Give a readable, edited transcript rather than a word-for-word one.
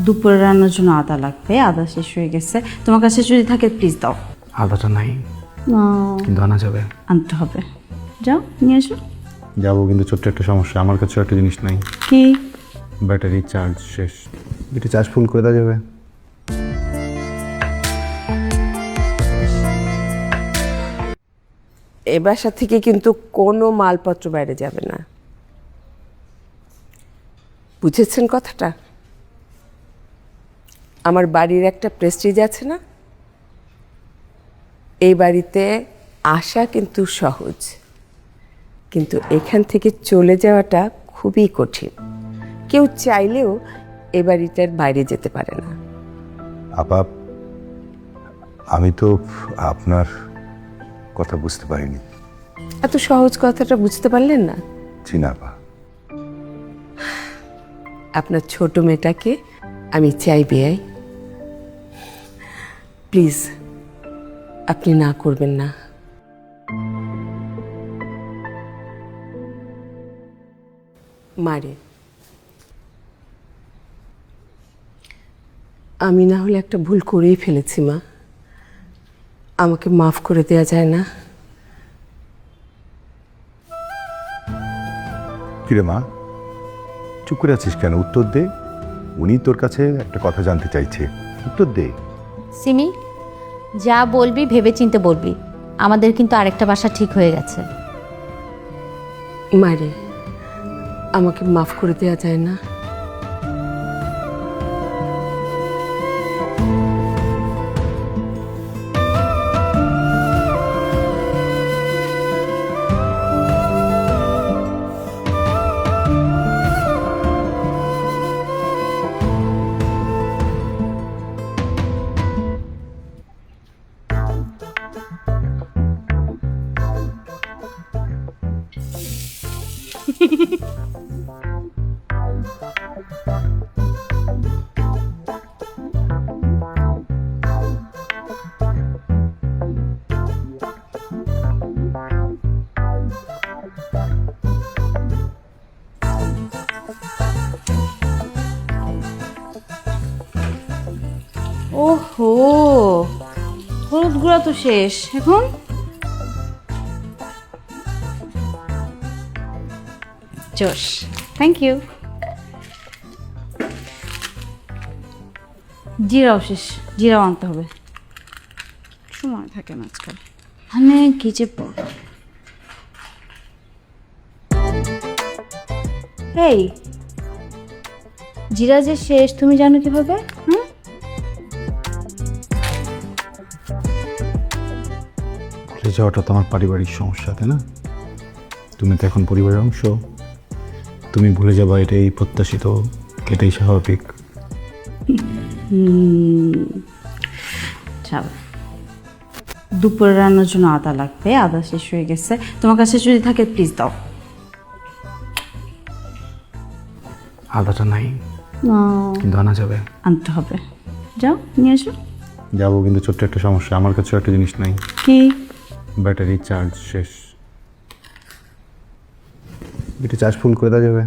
দুপুরে রান্নার জন্য আদা লাগবে, আদা শেষ হয়ে গেছে। তোমার কাছে যদি থাকে প্লিজ দাও। আদাটা নাই, কিন্তু আনা যাবে। আনতে হবে, যাও নিয়ে এসো। যাবো, কিন্তু ছোট্ট একটা সমস্যা, আমার কাছে একটা জিনিস নাই। কি? ব্যাটারি চার্জ শেষ। এটা চার্জ ফুল করে দেওয়া যাবে? এ বাসা থেকে কিন্তু কোনো মালপত্র বাইরে যাবে না, বুঝেছেন কথাটা? আমার বাড়ির একটা প্রেস্টিজ আছে না, এই বাড়িতে আসা কিন্তু সহজ, কিন্তু এখান থেকে চলে যাওয়াটা খুবই কঠিন। কেউ চাইলেও এ বাড়িটার বাইরে যেতে পারে না। আপা, আমি তো আপনার কথা বুঝতে পারিনি। এত সহজ কথাটা বুঝতে পারলেন না? জি না আপা। আপনার ছোট মেয়েটাকে আমি চাই বেয়াই, প্লিজ আপনি না করবেন না। মারে, আমি না হলে একটা ভুল করেই ফেলেছি মা, আমাকে মাফ করে দেয়া যায় না? কিরে মা, চুপ করে আছিস কেন? উত্তর দে। উনি তোর কাছে একটা কথা জানতে চাইছে, উত্তর দে। সিমি, যা বলবি ভেবেচিন্তে বলবি। আমাদের কিন্তু আরেকটা বাসা ঠিক হয়ে গেছে। মারে, আমাকে মাফ করে দেয়া যায় না? ওহো, হলুদ গুঁড়া তো শেষ এখন। জোশ, থ্যাংক ইউ। জিরাও শেষ, জিরাও আনতে হবে। সময় থাকে না আজকাল, মানে কি যে এই জিরা যে শেষ তুমি জানো কিভাবে? ভুলে যাওয়াটা তো আমার পারিবারিক সমস্যা, তাই না? তুমি তো এখন পরিবারের অংশ, তুমি ভুলে যাবা এটাই প্রত্যাশিত, এটাই স্বাভাবিক। চলো, দুপুরে রান্নার জন্য আদা লাগবে, আদা শেষ হয়ে গেছে। তোমার কাছে যদি থাকে প্লিজ দাও। আদাটা নাই, কিন্তু আনা যাবে। আনতে হবে, যাও নিয়ে এসো। যাবো, কিন্তু ছোট্ট একটা সমস্যা, আমার কাছে একটা জিনিস নাই। কি? ব্যাটারি চার্জ শেষ। এটা চার্জ ফুল করে দেওয়া যাবে?